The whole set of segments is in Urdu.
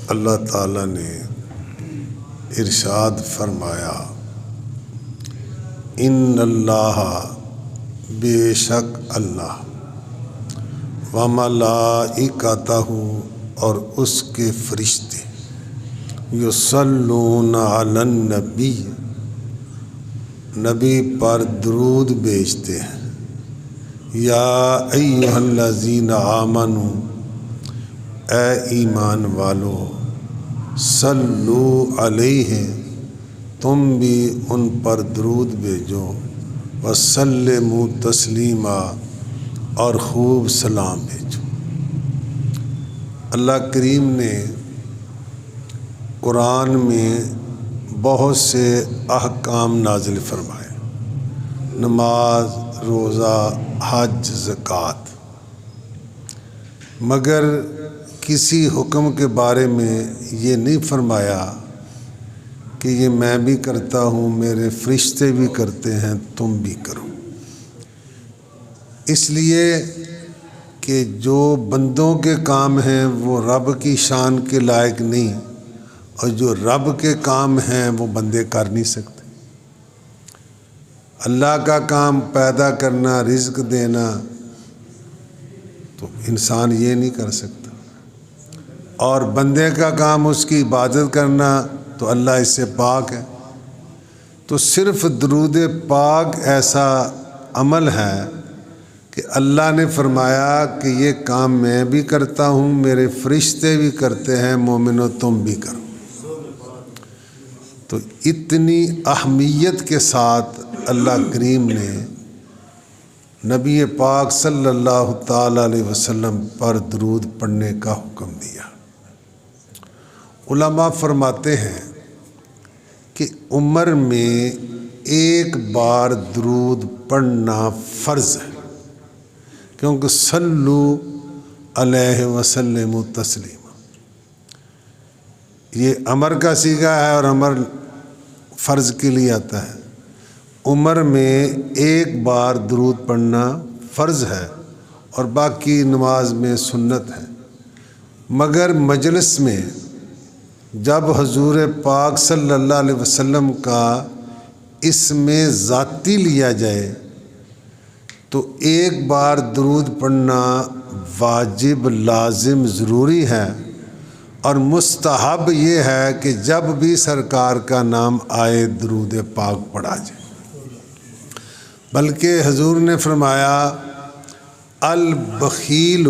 اللہ تعالیٰ نے ارشاد فرمایا، ان اللہ بے شک اللہ وملائکتہ اور اس کے فرشتے یصلون علی النبی نبی پر درود بھیجتے ہیں، یا ایھا الذین آمنوا اے ایمان والو، صلو علیہ تم بھی ان پر درود بھیجو، وسلموا تسلیما اور خوب سلام بھیجو۔ اللہ کریم نے قرآن میں بہت سے احکام نازل فرمائے، نماز، روزہ، حج، زکوٰۃ، مگر کسی حکم کے بارے میں یہ نہیں فرمایا کہ یہ میں بھی کرتا ہوں، میرے فرشتے بھی کرتے ہیں، تم بھی کرو۔ اس لیے کہ جو بندوں کے کام ہیں وہ رب کی شان کے لائق نہیں، اور جو رب کے کام ہیں وہ بندے کر نہیں سکتے۔ اللہ کا کام پیدا کرنا، رزق دینا، تو انسان یہ نہیں کر سکتا، اور بندے کا کام اس کی عبادت کرنا، تو اللہ اس سے پاک ہے۔ تو صرف درود پاک ایسا عمل ہے کہ اللہ نے فرمایا کہ یہ کام میں بھی کرتا ہوں، میرے فرشتے بھی کرتے ہیں، مومنو تم بھی کرو۔ تو اتنی اہمیت کے ساتھ اللہ کریم نے نبی پاک صلی اللہ تعالی علیہ وسلم پر درود پڑھنے کا حکم دیا۔ علماء فرماتے ہیں کہ عمر میں ایک بار درود پڑھنا فرض ہے، کیونکہ صلو علیہ وسلم تسلیما، یہ امر کا صیغہ ہے اور امر فرض کے لیے آتا ہے۔ عمر میں ایک بار درود پڑھنا فرض ہے اور باقی نماز میں سنت ہے، مگر مجلس میں جب حضور پاک صلی اللہ علیہ وسلم کا اسم ذاتی لیا جائے تو ایک بار درود پڑھنا واجب، لازم، ضروری ہے، اور مستحب یہ ہے کہ جب بھی سرکار کا نام آئے درود پاک پڑھا جائے۔ بلکہ حضور نے فرمایا، البخیل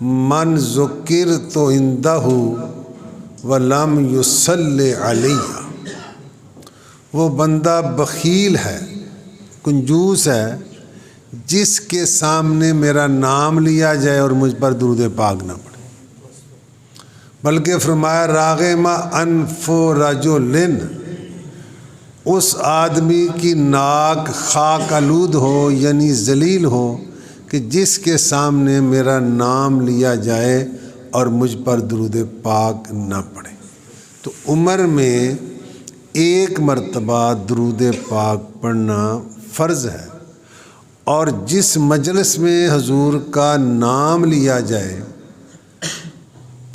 من ذکرت عندہ ولم یصلی علیہ، وہ بندہ بخیل ہے، کنجوس ہے، جس کے سامنے میرا نام لیا جائے اور مجھ پر درود پاک نہ پڑے۔ بلکہ فرمایا، راغم انف رجل، اس آدمی کی ناک خاک آلود ہو، یعنی ذلیل ہو، کہ جس کے سامنے میرا نام لیا جائے اور مجھ پر درود پاک نہ پڑے۔ تو عمر میں ایک مرتبہ درود پاک پڑھنا فرض ہے، اور جس مجلس میں حضور کا نام لیا جائے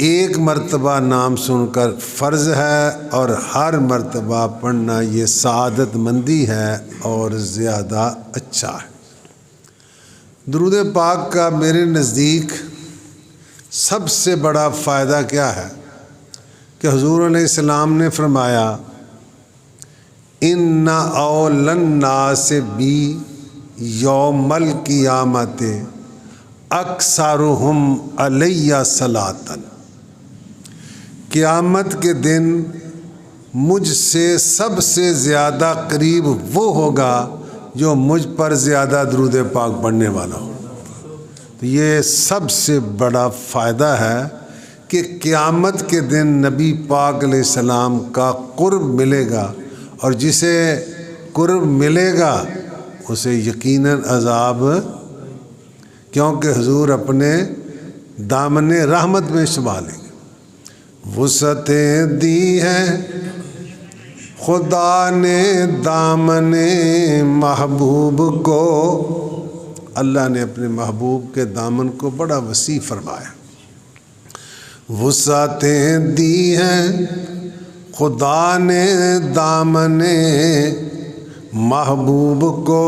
ایک مرتبہ نام سن کر فرض ہے، اور ہر مرتبہ پڑھنا یہ سعادت مندی ہے اور زیادہ اچھا ہے۔ درود پاک کا میرے نزدیک سب سے بڑا فائدہ کیا ہے کہ حضور علیہ السلام نے فرمایا، ان اول الناس بی یوم القیامت اکثرہم علیہ صلاۃ، قیامت کے دن مجھ سے سب سے زیادہ قریب وہ ہوگا جو مجھ پر زیادہ درود پاک پڑھنے والا ہو۔ تو یہ سب سے بڑا فائدہ ہے کہ قیامت کے دن نبی پاک علیہ السلام کا قرب ملے گا، اور جسے قرب ملے گا اسے یقیناً عذاب، کیونکہ حضور اپنے دامن رحمت میں چھپا لیں گے۔ وسعتیں دی ہیں خدا نے دامن محبوب کو، اللہ نے اپنے محبوب کے دامن کو بڑا وسیع فرمایا۔ وسعتیں دی ہیں خدا نے دامن محبوب کو،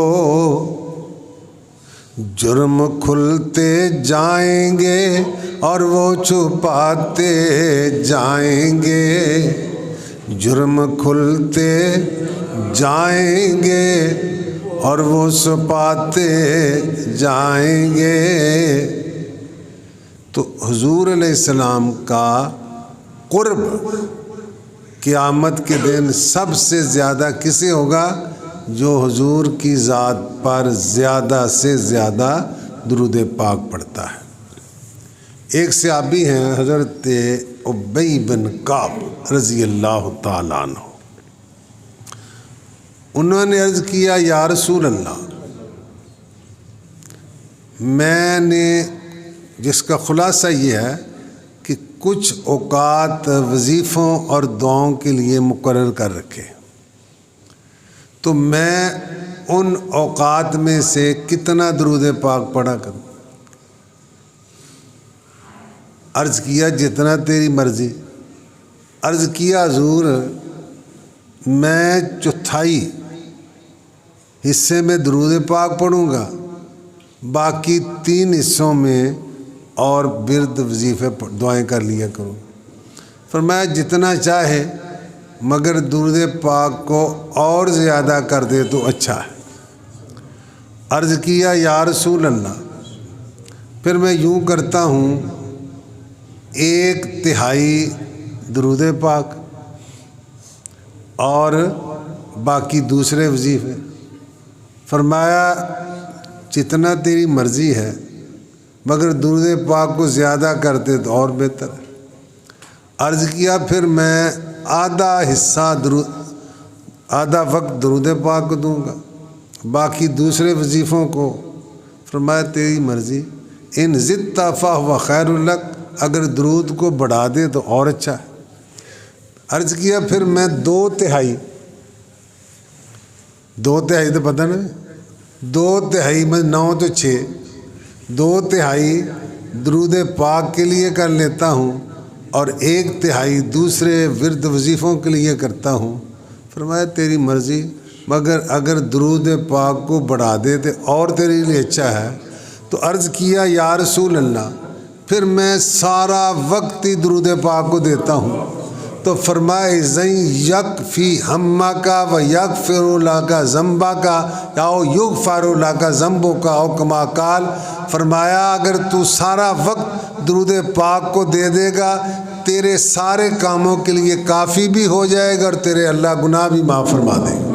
جرم کھلتے جائیں گے اور وہ چھپاتے جائیں گے، جرم کھلتے جائیں گے اور وہ چھپاتے جائیں گے۔ تو حضور علیہ السلام کا قرب قیامت کے دن سب سے زیادہ کسے ہوگا؟ جو حضور کی ذات پر زیادہ سے زیادہ درود پاک پڑھتا ہے۔ ایک صحابی ہیں حضرت ابی بن کعب رضی اللہ تعالیٰ عنہ، انہوں نے عرض کیا یا رسول اللہ، میں نے، جس کا خلاصہ یہ ہے کہ کچھ اوقات وظیفوں اور دعاؤں کے لیے مقرر کر رکھے، تو میں ان اوقات میں سے کتنا درود پاک پڑھا کروں؟ عرض کیا جتنا تیری مرضی۔ عرض کیا حضور میں چوتھائی حصے میں درود پاک پڑھوں گا، باقی 3 حصوں میں اور برد وظیفے دعائیں کر لیا کروں۔ فرمایا جتنا چاہے، مگر درود پاک کو اور زیادہ کر دے تو اچھا ہے۔ عرض کیا یا رسول اللہ، پھر میں یوں کرتا ہوں 1/3 درود پاک اور باقی دوسرے وظیفے۔ فرمایا جتنا تیری مرضی ہے، مگر درود پاک کو زیادہ کرتے تو اور بہتر ہے۔ عرض کیا پھر میں آدھا وقت درود پاک کو دوں گا، باقی دوسرے وظیفوں کو۔ فرمایا تیری مرضی، ان زدت فہو خیر لک، اگر درود کو بڑھا دے تو اور اچھا ہے۔ عرض کیا پھر میں 2/3 تو پتہ نہیں، 2/3 میں 9 تو 6، 2/3 درود پاک کے لیے کر لیتا ہوں اور 1/3 دوسرے ورد وظیفوں کے لیے کرتا ہوں۔ فرمایا تیری مرضی، مگر اگر درود پاک کو بڑھا دے تو اور تیرے لیے اچھا ہے۔ تو عرض کیا یا رسول اللہ، پھر میں سارا وقت ہی درود پاک کو دیتا ہوں۔ تو فرمائے زین یکفی ہمہ کا و یغفر لک ذنبہ کا او یغفر لک ذنبہ کا او کما قال۔ فرمایا اگر تو سارا وقت درود پاک کو دے دے گا، تیرے سارے کاموں کے لیے کافی بھی ہو جائے گا اور تیرے اللہ گناہ بھی معاف فرما دے گا۔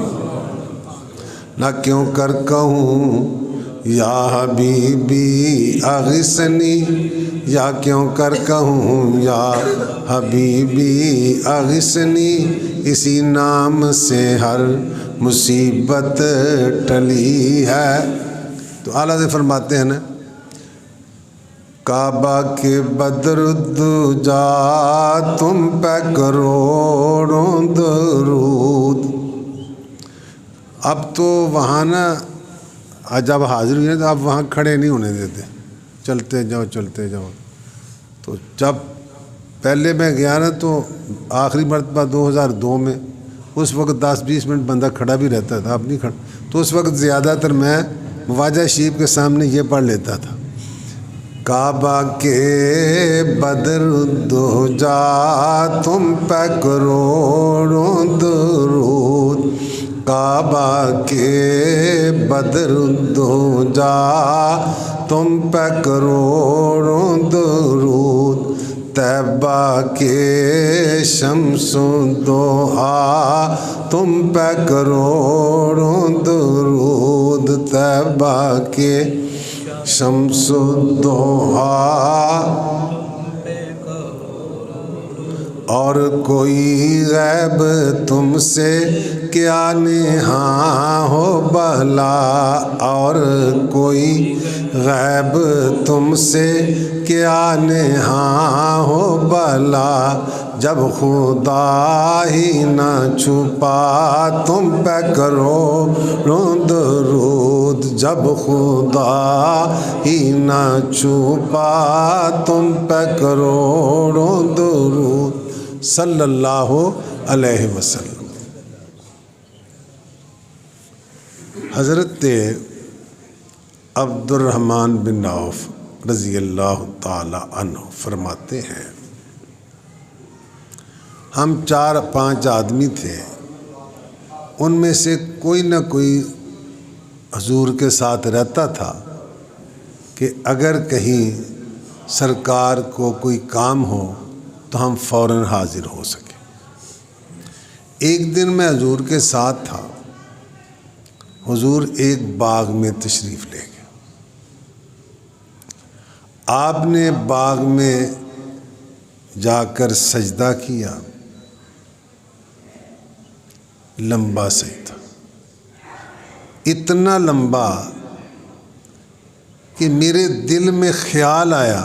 نہ کیوں کر کہوں یا حبیبی اغثنی، یا کیوں کر کہوں یا حبیبی اغثنی، اسی نام سے ہر مصیبت ٹلی ہے۔ تو اعلیٰ سے فرماتے ہیں نا، کعبہ کے بدر الدجا تم پہ کروڑوں درود۔ اب تو وہاں نا جب حاضر ہوئے تو اب وہاں کھڑے نہیں ہونے دیتے، چلتے جاؤ چلتے جاؤ۔ تو جب پہلے میں گیا نا تو آخری مرتبہ 2002 میں، اس وقت 10-20 منٹ بندہ کھڑا بھی رہتا تھا، اب نہیں کھڑا۔ تو اس وقت زیادہ تر میں مواجہ شریف کے سامنے یہ پڑھ لیتا تھا، کعبہ کے بدر الدجا تم پہ کروڑوں درود، کعبہ کے بدر الدجا تم پہ کروڑوں درود، طیبہ کے شمس دوحا تم پہ کروڑوں درود، طیبہ کے شمس دوحا۔ اور کوئی غیب تم سے کیا نہاں ہو بھلا، اور کوئی غیب تم سے کیا نہاں ہو بلا، جب خدا ہی نہ چھپا تم پہ کرو درود، جب خدا ہی نہ چھپا تم پہ کرو درود صلی اللہ علیہ وسلم۔ حضرت عبد الرحمن بن عوف رضی اللہ تعالی عنہ فرماتے ہیں، ہم 4-5 آدمی تھے، ان میں سے کوئی نہ کوئی حضور کے ساتھ رہتا تھا کہ اگر کہیں سرکار کو کوئی کام ہو تو ہم فوراً حاضر ہو سکیں۔ ایک دن میں حضور کے ساتھ تھا، حضور ایک باغ میں تشریف لے گئے۔ آپ نے باغ میں جا کر سجدہ کیا، لمبا سجدہ، اتنا لمبا کہ میرے دل میں خیال آیا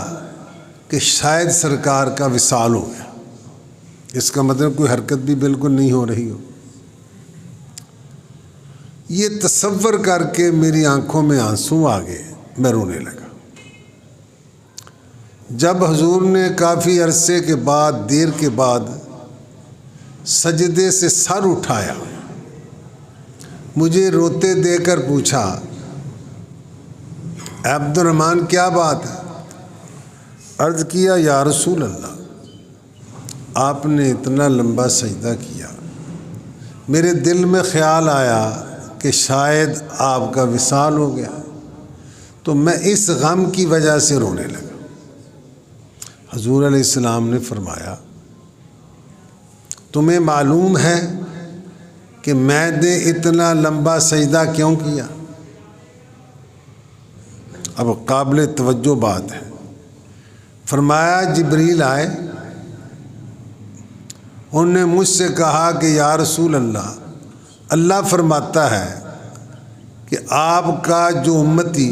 کہ شاید سرکار کا وصال ہو گیا۔ اس کا مطلب کوئی حرکت بھی بالکل نہیں ہو رہی ہو۔ یہ تصور کر کے میری آنکھوں میں آنسو آ گئے، میں رونے لگا۔ جب حضور نے کافی عرصے کے بعد، دیر کے بعد سجدے سے سر اٹھایا، مجھے روتے دے کر پوچھا، عبد الرحمن کیا بات ہے؟ عرض کیا، یا رسول اللہ، آپ نے اتنا لمبا سجدہ کیا، میرے دل میں خیال آیا کہ شاید آپ کا وصال ہو گیا، تو میں اس غم کی وجہ سے رونے لگا۔ حضور علیہ السلام نے فرمایا، تمہیں معلوم ہے کہ میں نے اتنا لمبا سجدہ کیوں کیا؟ اب قابل توجہ بات ہے۔ فرمایا، جبریل آئے، انہوں نے مجھ سے کہا کہ یا رسول اللہ، اللہ فرماتا ہے کہ آپ کا جو امتی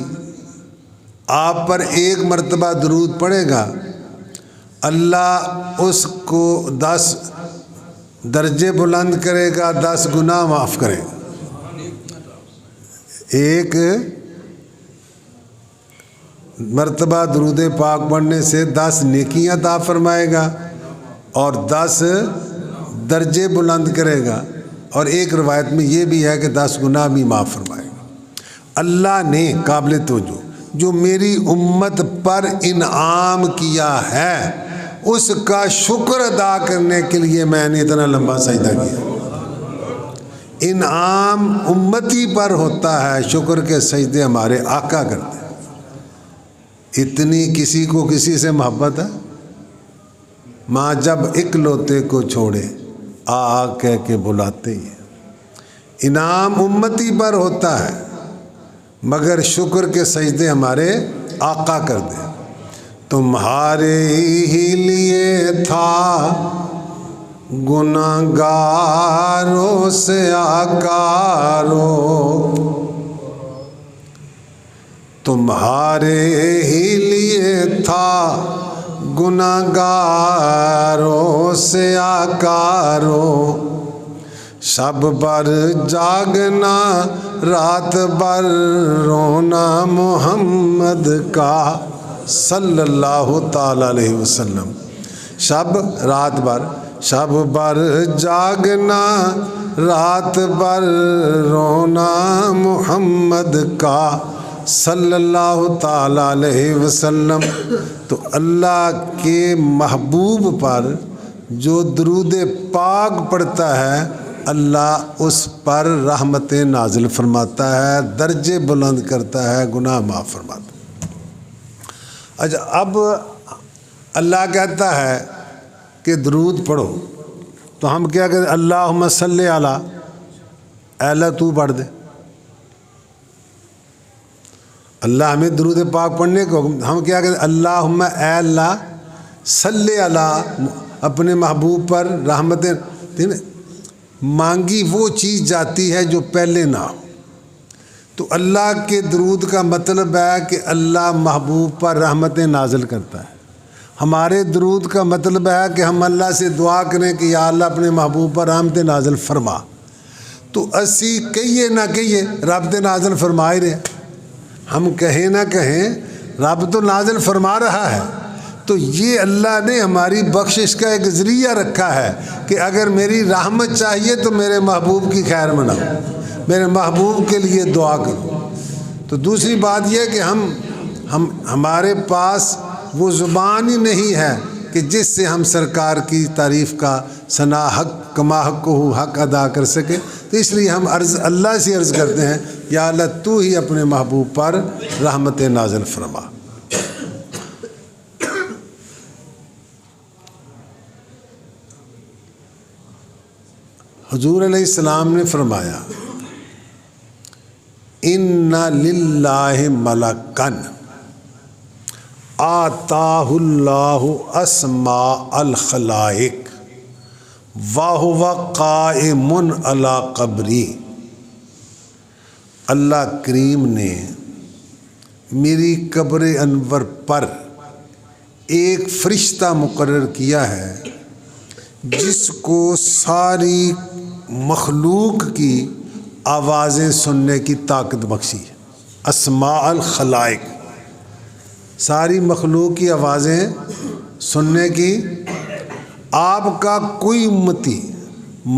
آپ پر ایک مرتبہ درود پڑھے گا، اللہ اس کو 10 درجے بلند کرے گا، 10 گناہ معاف کرے گا۔ ایک مرتبہ درود پاک پڑھنے سے 10 نیکیاں عطا فرمائے گا اور 10 درجے بلند کرے گا، اور ایک روایت میں یہ بھی ہے کہ 10 گناہ بھی معاف فرمائے گا۔ اللہ نے قابل توجہ جو میری امت پر انعام کیا ہے، اس کا شکر ادا کرنے کے لیے میں نے اتنا لمبا سجدہ کیا۔ انعام امتی پر ہوتا ہے، شکر کے سجدے ہمارے آقا کرتے ہیں۔ اتنی کسی کو کسی سے محبت ہے؟ ماں جب اکلوتے کو چھوڑے آ کہہ کے بلاتے ہیں۔ انعام امتی پر ہوتا ہے، مگر شکر کے سجدے ہمارے آقا کر دیں۔ تمہارے ہی لیے تھا گناہ گاروں سے آقا رو، تمہارے ہی لیے تھا گناہ گاروں سے آقا رو، شب بر جاگنا رات بر رونا محمد کا صلی اللہ تعالی علیہ وسلم۔ شب رات بر، شب بر جاگنا رات بر رونا محمد کا صلی اللہ تعالی علیہ وسلم۔ تو اللہ کے محبوب پر جو درود پاک پڑھتا ہے، اللہ اس پر رحمت نازل فرماتا ہے، درجے بلند کرتا ہے، گناہ معاف فرماتا ہے۔ اچھا، اب اللہ کہتا ہے کہ درود پڑھو، تو ہم کیا کہتے ہیں؟ اللہم صلی علی، اے اللہ تو پڑھ دے۔ اللہ ہمیں درود پاک پڑھنے کو، ہم کیا کہتے ہیں؟ اللہم، اے اللہ، صلی علی، اپنے محبوب پر رحمتیں۔ مانگی وہ چیز جاتی ہے جو پہلے نہ ہو۔ تو اللہ کے درود کا مطلب ہے کہ اللہ محبوب پر رحمتیں نازل کرتا ہے. ہمارے درود کا مطلب ہے کہ ہم اللہ سے دعا کریں کہ یا اللہ اپنے محبوب پر رحمتیں نازل فرما. تو اسی کہیے نہ کہیے رب تے نازل فرما ہی رہے. ہم کہیں نہ کہیں رب تو نازل فرما رہا ہے. تو یہ اللہ نے ہماری بخشش کا ایک ذریعہ رکھا ہے کہ اگر میری رحمت چاہیے تو میرے محبوب کی خیر مناؤ, میرے محبوب کے لیے دعا کرو. تو دوسری بات یہ کہ ہمارے پاس وہ زبان ہی نہیں ہے کہ جس سے ہم سرکار کی تعریف کا ثنا حق کما حق کو حق ادا کر سکے. تو اس لیے ہم اللہ سے عرض کرتے ہیں یا اللہ تو ہی اپنے محبوب پر رحمت نازل فرما. حضور علیہ السلام نے فرمایا ان للہ ملکن آتاہ اللہ اسماء الخلائق وہو قائم علی قبری. اللہ کریم نے میری قبر انور پر ایک فرشتہ مقرر کیا ہے جس کو ساری مخلوق کی آوازیں سننے کی طاقت بخشی ہے. اسماء الخلائق, ساری مخلوق کی آوازیں سننے کی. آپ کا کوئی امتی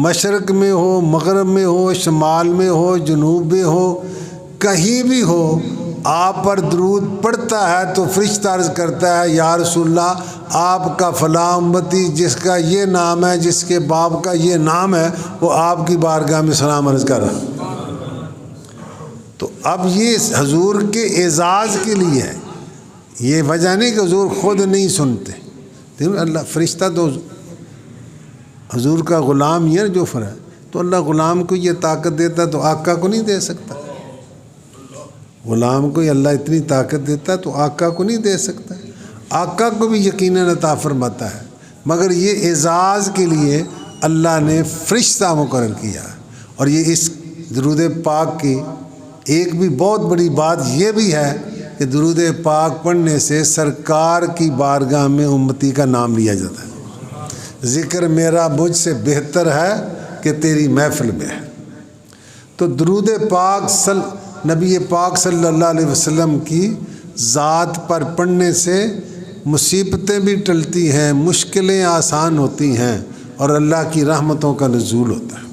مشرق میں ہو, مغرب میں ہو, شمال میں ہو, جنوب میں ہو, کہیں بھی ہو, آپ پر درود پڑھتا ہے تو فرشتہ عرض کرتا ہے یا رسول اللہ آپ کا فلاں امتی جس کا یہ نام ہے, جس کے باپ کا یہ نام ہے, وہ آپ کی بارگاہ میں سلام عرض کر رہا. تو اب یہ حضور کے اعزاز کے لیے ہے, یہ وجہ نہیں کہ حضور خود نہیں سنتے. اللہ فرشتہ تو حضور کا غلام یہ جو فرا, تو اللہ غلام کو یہ طاقت دیتا تو آقا کو نہیں دے سکتا. غلام کو اللہ اتنی طاقت دیتا تو آقا کو نہیں دے سکتا. آقا کو بھی یقیناً عطا فرماتا ہے, مگر یہ اعزاز کے لیے اللہ نے فرشتہ مقرر کیا. اور یہ اس درود پاک کی ایک بھی بہت بڑی بات یہ بھی ہے کہ درود پاک پڑھنے سے سرکار کی بارگاہ میں امتی کا نام لیا جاتا ہے. ذکر میرا مجھ سے بہتر ہے کہ تیری محفل میں ہے. تو درود پاک نبی پاک صلی اللہ علیہ وسلم کی ذات پر پڑھنے سے مصیبتیں بھی ٹلتی ہیں, مشکلیں آسان ہوتی ہیں اور اللہ کی رحمتوں کا نزول ہوتا ہے.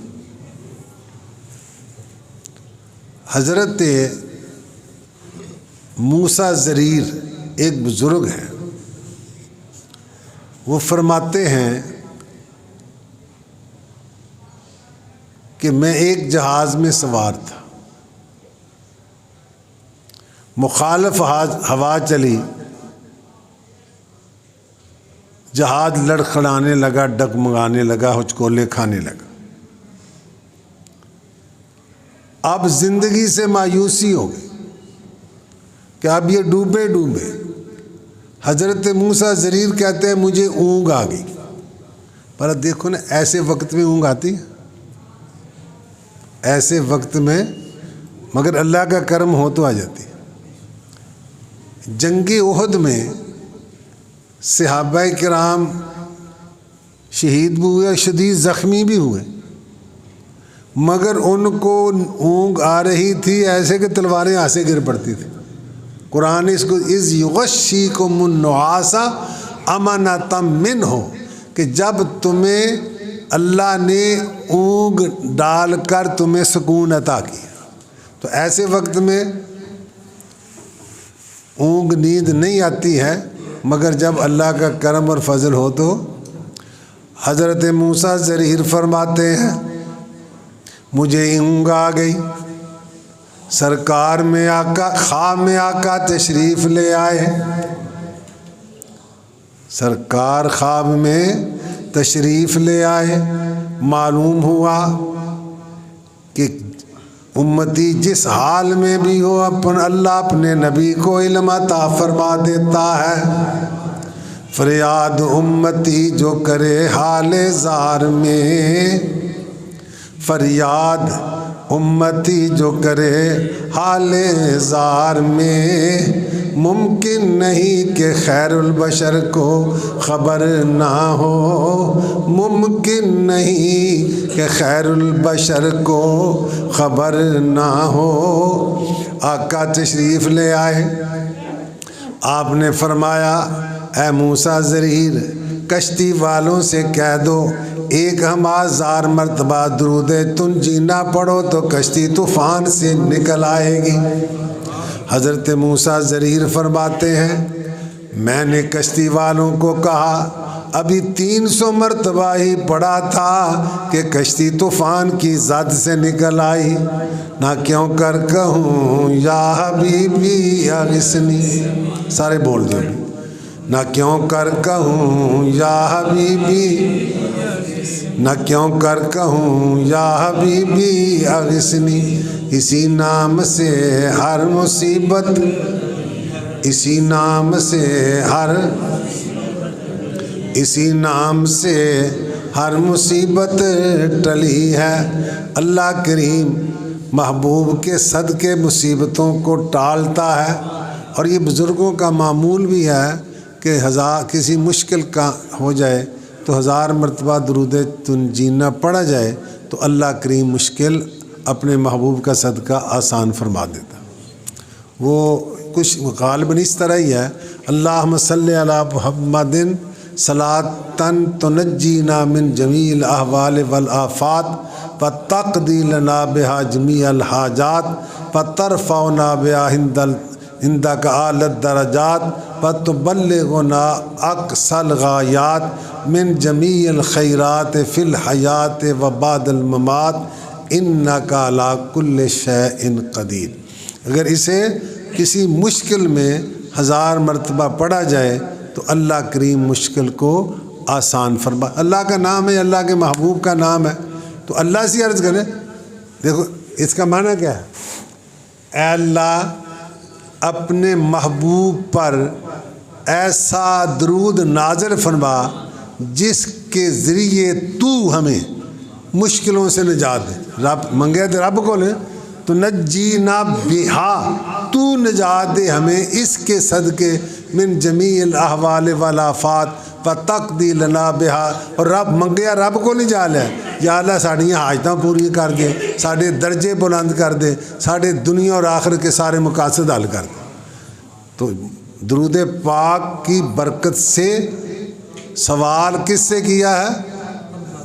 حضرت موسیٰ ضریر ایک بزرگ ہیں, وہ فرماتے ہیں کہ میں ایک جہاز میں سوار تھا, مخالف ہوا چلی, جہاز لڑکھڑانے لگا, ڈگمگانے لگا, ہچکولے کھانے لگا. اب زندگی سے مایوسی ہو گئی کہ اب یہ ڈوبے ڈوبے. حضرت موسیٰ ضریر کہتے ہیں مجھے اونگ آ گئی. پر دیکھو نا ایسے وقت میں اونگ آتی ہے, ایسے وقت میں, مگر اللہ کا کرم ہو تو آ جاتی ہے. جنگ احد میں صحابہ کرام شہید بھی ہوئے, شدید زخمی بھی ہوئے, مگر ان کو اونگ آ رہی تھی ایسے کہ تلواریں ہاتھ سے گر پڑتی تھی. قرآن اس کو اذ یغشیکم النعاس امنۃ منہ, کہ جب تمہیں اللہ نے اونگ ڈال کر تمہیں سکون عطا کیا. تو ایسے وقت میں اونگ نیند نہیں آتی ہے, مگر جب اللہ کا کرم اور فضل ہو تو. حضرت موسیٰ ضریر فرماتے ہیں مجھے اونگ آ گئی, سرکار میں آقا خواب میں آقا تشریف لے آئے. سرکار خواب میں تشریف لے آئے. معلوم ہوا کہ امتی جس حال میں بھی ہو اللہ اپنے نبی کو علم عطا فرما دیتا ہے. فریاد امتی جو کرے حال زار میں, فریاد امتی جو کرے حال زار میں، ممکن نہیں کہ خیر البشر کو خبر نہ ہو، ممکن نہیں کہ خیر البشر کو خبر نہ ہو۔ آقا تشریف لے آئے، آپ نے فرمایا اے موسیٰ زریر، کشتی والوں سے کہہ دو 1000 مرتبہ درود تنجینا پڑھو تو کشتی طوفان سے نکل آئے گی۔ حضرت موسیٰ زریر فرماتے ہیں میں نے کشتی والوں کو کہا ابھی 300 مرتبہ ہی پڑھا تھا کہ کشتی طوفان کی زد سے نکل آئی، نہ کیوں کر کہوں یا حبیبی اغثنی، سارے بول دو، نہ کیوں کر کہوں یا حبیبی، نہ کیوں کر کہوں یا حبیبی اغثنی، اسی نام سے ہر مصیبت، اسی نام سے ہر مصیبت ٹلی ہے۔ اللہ کریم محبوب کے صدقے مصیبتوں کو ٹالتا ہے، اور یہ بزرگوں کا معمول بھی ہے کہ کسی مشکل کا ہو جائے تو 1000 مرتبہ درود تنجینا پڑھا جائے تو اللہ کریم مشکل اپنے محبوب کا صدقہ آسان فرما دیتا۔ وہ کچھ غالباً اس طرح ہی ہے، اللہم صلی علی محمد صلاۃً تنجینا من جمیع الاحوال والآفات وتقضی لنا بہا جمیع الحاجات وترفعنا بہا عندک اعلی الدرجات وتبلغنا اقصی الغایات من جمیع الخیرات فی الحیات وبعد الممات انک علی کل شیء قدیر۔ اگر اسے کسی مشکل میں 1000 مرتبہ پڑھا جائے تو اللہ کریم مشکل کو آسان فرما۔ اللہ کا نام ہے، اللہ کے محبوب کا نام ہے، تو اللہ سے عرض کریں، دیکھو اس کا معنی کیا ہے، اے اللہ اپنے محبوب پر ایسا درود نازل فرما جس کے ذریعے تو ہمیں مشکلوں سے نجات دے۔ رب منگے تو رب کو لے تو نجینا بہا، تو نجات دے ہمیں اس کے صدقے من جمیع الاحوال والآفات وتقضی لنا بہا، اور رب منگیا رب کو نہیں جا لیا، یا اللہ ساڑیاں حاجتاں پوری کر دے، ساڑے درجے بلند کر دے، ساڑے دنیا اور آخرت کے سارے مقاصد حل کر دے۔ تو درود پاک کی برکت سے سوال کس سے کیا ہے؟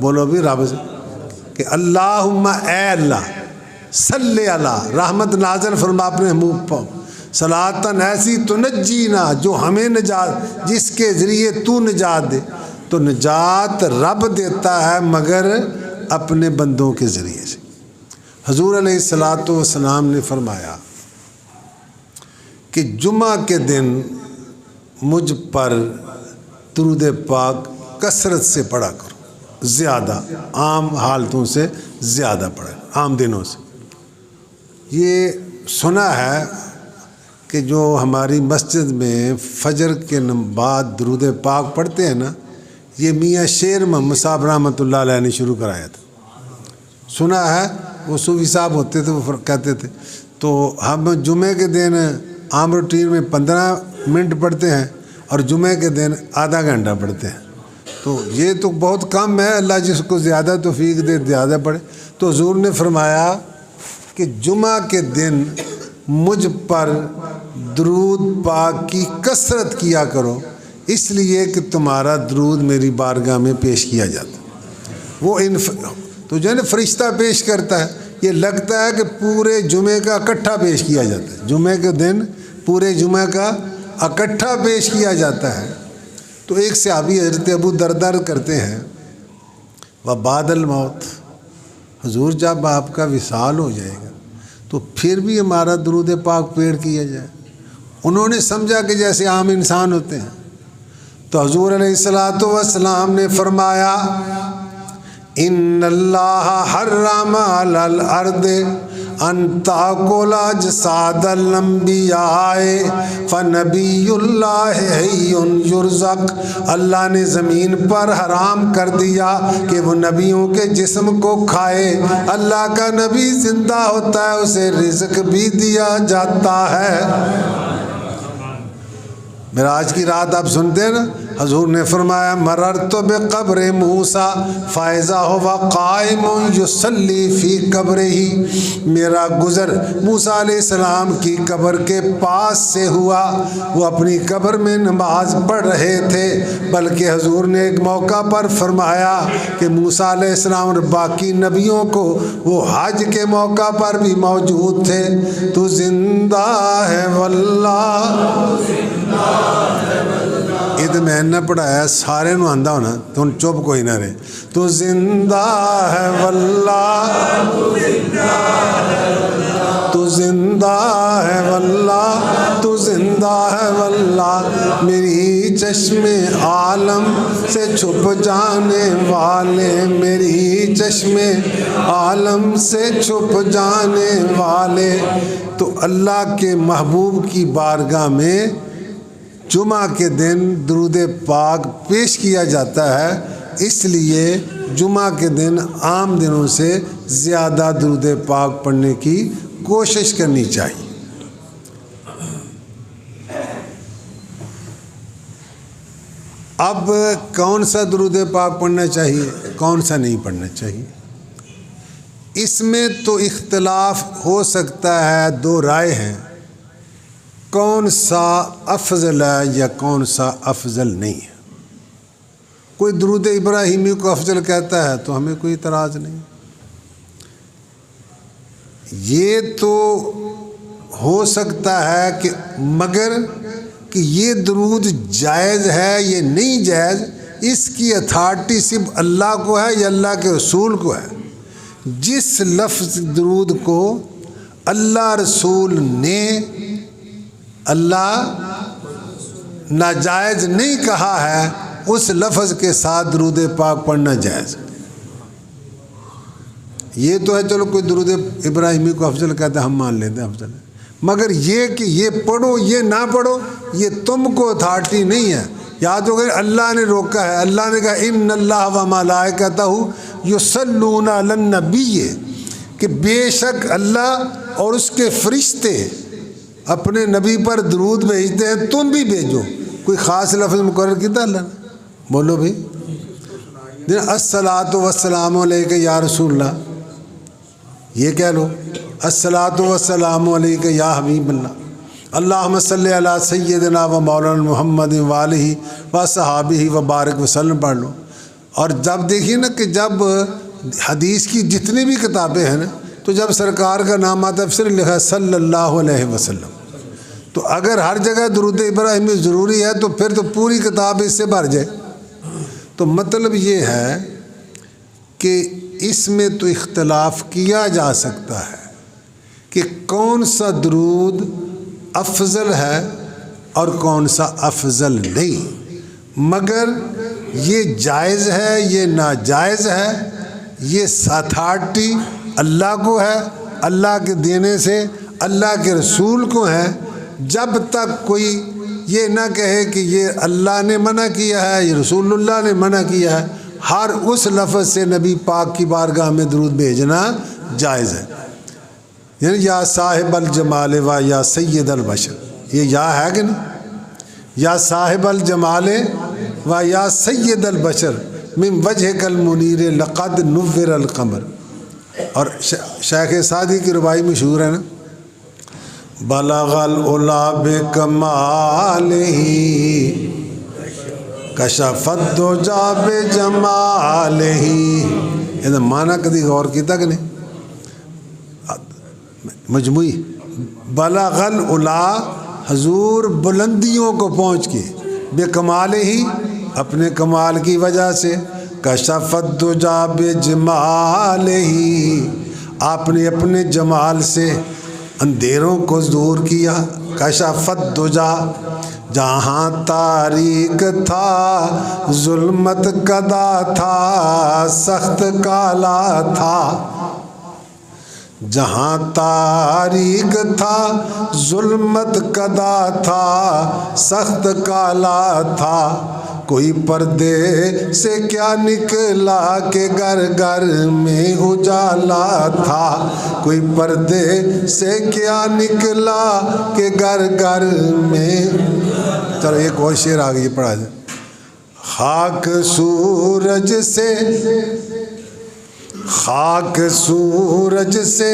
بولو بھی رب سے، کہ اللہم اے اللہ صلی علی، رحمت نازل فرما اپنے محبوب پر، صلاۃً ایسی تنجینا جو ہمیں نجات، جس کے ذریعے تو نجات دے۔ تو نجات رب دیتا ہے مگر اپنے بندوں کے ذریعے سے۔ حضور علیہ السلام نے فرمایا کہ جمعہ کے دن مجھ پر درود پاک کثرت سے پڑھا کرو، زیادہ، عام حالتوں سے زیادہ پڑھے، عام دنوں سے۔ یہ سنا ہے کہ جو ہماری مسجد میں فجر کے بعد درود پاک پڑھتے ہیں نا، یہ میاں شیر محمد صاحب رحمۃ اللہ علیہ نے شروع کرایا تھا، سنا ہے، وہ صوفی صاحب ہوتے تھے، وہ کہتے تھے۔ تو ہم جمعے کے دن عام روٹین میں 15 منٹ پڑھتے ہیں اور جمعے کے دن آدھا گھنٹہ پڑھتے ہیں، تو یہ تو بہت کم ہے، اللہ جس کو زیادہ توفیق دے زیادہ پڑھے۔ تو حضور نے فرمایا کہ جمعہ کے دن مجھ پر درود پاک کی کثرت کیا کرو، اس لیے کہ تمہارا درود میری بارگاہ میں پیش کیا جاتا ہے۔ وہ تو جو ہے نا فرشتہ پیش کرتا ہے، یہ لگتا ہے کہ پورے جمعے کا اکٹھا پیش کیا جاتا ہے، جمعے کے دن پورے جمعہ کا اکٹھا پیش کیا جاتا ہے۔ تو ایک صحابی حضرت ابو دردار کرتے ہیں، وبعد الموت، حضور جب آپ کا وصال ہو جائے گا تو پھر بھی ہمارا درود پاک پیڑ کیا جائے۔ انہوں نے سمجھا کہ جیسے عام انسان ہوتے ہیں، تو حضور علیہ السلام نے فرمایا ان اللہ حرم علی الارض ان تاکل اجساد الانبیاء فنبی اللہ حی یرزق، اللہ نے زمین پر حرام کر دیا کہ وہ نبیوں کے جسم کو کھائے، اللہ کا نبی زندہ ہوتا ہے اسے رزق بھی دیا جاتا ہے۔ معراج کی رات آپ سنتے ہیں نا، حضور نے فرمایا مررت بقبر موسیٰ فاذا ہوا قائم یصلی فی قبرہ، میرا گزر موسیٰ علیہ السلام کی قبر کے پاس سے ہوا، وہ اپنی قبر میں نماز پڑھ رہے تھے، بلکہ حضور نے ایک موقع پر فرمایا کہ موسیٰ علیہ السلام اور باقی نبیوں کو وہ حج کے موقع پر بھی موجود تھے۔ تو زندہ ہے واللہ، یہ تو میں نے پڑھایا سارے نو آندہ ہونا تو چپ کوئی نہ رہے۔ تو زندہ ہے واللہ، تو زندہ ہے واللہ، تو زندہ ہے واللہ، میری چشم عالم سے چھپ جانے والے، میری چشم عالم سے چھپ جانے والے۔ تو اللہ کے محبوب کی بارگاہ میں جمعہ کے دن درود پاک پیش کیا جاتا ہے، اس لیے جمعہ کے دن عام دنوں سے زیادہ درود پاک پڑھنے کی کوشش کرنی چاہیے۔ اب کون سا درود پاک پڑھنا چاہیے، کون سا نہیں پڑھنا چاہیے، اس میں تو اختلاف ہو سکتا ہے، دو رائے ہیں، کون سا افضل ہے یا کون سا افضل نہیں ہے۔ کوئی درود ابراہیمی کو افضل کہتا ہے تو ہمیں کوئی اعتراض نہیں، یہ تو ہو سکتا ہے کہ مگر کہ یہ درود جائز ہے یہ نہیں جائز، اس کی اتھارٹی صرف اللہ کو ہے یا اللہ کے رسول کو ہے۔ جس لفظ درود کو اللہ رسول نے اللہ ناجائز نہیں کہا ہے، اس لفظ کے ساتھ درود پاک پڑھنا جائز۔ یہ تو ہے چلو کوئی درود ابراہیمی کو افضل کہتا ہے ہم مان لیتے ہیں افضل ہے، مگر یہ کہ یہ پڑھو یہ نہ پڑھو یہ تم کو اتھارٹی نہیں ہے۔ یاد ہو گئے اللہ نے روکا ہے، اللہ نے کہا ان اللہ و ملائکتہ یصلون علی النبی، کہ بے شک اللہ اور اس کے فرشتے اپنے نبی پر درود بھیجتے ہیں، تم بھی بھیجو۔ کوئی خاص لفظ مقرر کیا اللہ نے؟ بولو بھائی، الصلاۃ والسلام علیک یا رسول اللہ، یہ کہہ لو الصلاۃ والسلام علیک یا حبیب اللہ، اللہم صلی علی سیدنا و مولانا محمد وآلہ و صحابہ و بارک وسلم پڑھ لو۔ اور جب دیکھیے نا کہ جب حدیث کی جتنی بھی کتابیں ہیں نا، تو جب سرکار کا نام آتا ہے پھر لکھا صلی اللہ علیہ وسلم، تو اگر ہر جگہ درود ابراہیمی ضروری ہے تو پھر تو پوری کتاب اس سے بھر جائے۔ تو مطلب یہ ہے کہ اس میں تو اختلاف کیا جا سکتا ہے کہ کون سا درود افضل ہے اور کون سا افضل نہیں، مگر یہ جائز ہے یہ ناجائز ہے، یہ اتھارٹی اللہ کو ہے، اللہ کے دینے سے اللہ کے رسول کو ہے۔ جب تک کوئی یہ نہ کہے کہ یہ اللہ نے منع کیا ہے یہ رسول اللہ نے منع کیا ہے، ہر اس لفظ سے نبی پاک کی بارگاہ میں درود بھیجنا جائز ہے۔ یعنی یا صاحب الجمال و یا سید البشر، یہ یا ہے کہ نہیں، یا صاحب الجمال و یا سید البشر من وجہک المنیر لقد نور القمر۔ اور شیخ سعدی کی ربائی مشہور ہے نا، بلغ العلا بکمالہ کشف الدجا بجمالہ، یہ معنی کدی غور کیتا کہ نہیں؟ مجموعی بلغ العلا، حضور بلندیوں کو پہنچ کے، بکمالہ ہی اپنے کمال کی وجہ سے، کشف الدجا بجمالہ آپ نے اپنے جمال سے اندھیروں کو دور کیا، کشف الدجا جہاں تاریک تھا ظلمت کدا تھا سخت کالا تھا، جہاں تاریک تھا ظلمت کدا تھا سخت کالا تھا، کوئی پردے سے کیا نکلا کہ گھر گھر میں اجالا تھا، کوئی پردے سے کیا نکلا کہ گھر گھر میں. چلو ایک اور شعر آ گئی پڑھا جائے. خاک سورج سے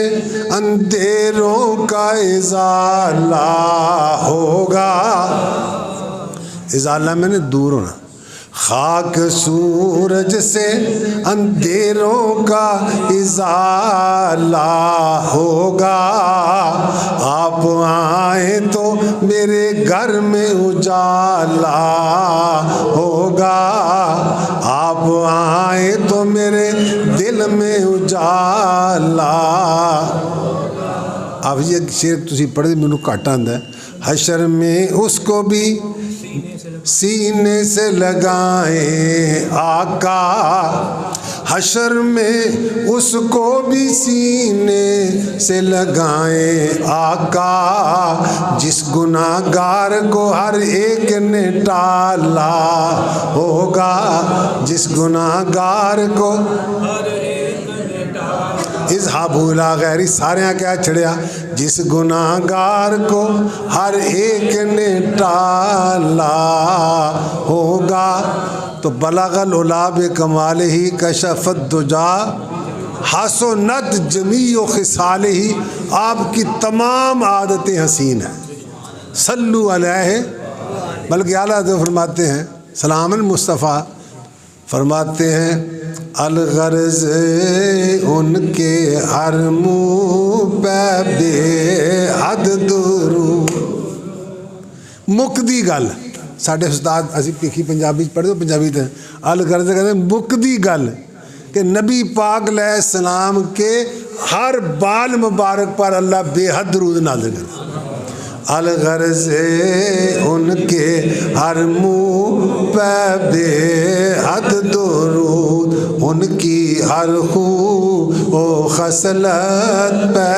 اندھیروں کا ازالہ ہوگا. ازالہ میں نے دور ہونا. خاک سورج سے اندھیروں کا ازالہ ہوگا، آپ آئیں تو میرے گھر میں اجالا ہوگا، آپ آئیں تو میرے دل میں اجالا. اب یہ شعر تسی پڑھے مینوں گھٹ آندا ہے. حشر میں اس کو بھی سینے سے لگائیں آقا، حشر میں اس کو بھی سینے سے لگائیں آقا، جس گناہ گار کو ہر ایک نے ٹالا ہوگا، جس گناہ گار کو اذهبوا الی غیری سارے کیا چھڑیا، جس گناہ گار کو ہر ایک نے ٹالا ہوگا. تو بلغ العلا بکمالہ کشف الدجا حسنت جمیع خصالہ، آپ کی تمام عادتیں حسین ہیں. صلو علیہ، بلکہ اعلیٰ حضرت فرماتے ہیں سلام المصطفیٰ، فرماتے ہیں الغرض ان کے ہر منہ پہ بے حد درود. مکدی گل ساڈے استاد اسی پکھی پنجابی پڑھے تو پنجابی تے الغرض کہتے ہیں مکدی گل کہ نبی پاک علیہ السلام کے ہر بال مبارک پر اللہ بے حد درود نازل کرتا. الغرض ان کے ہر منہ پہ بے حد درود، ان کی ہر خو و خصلت پہ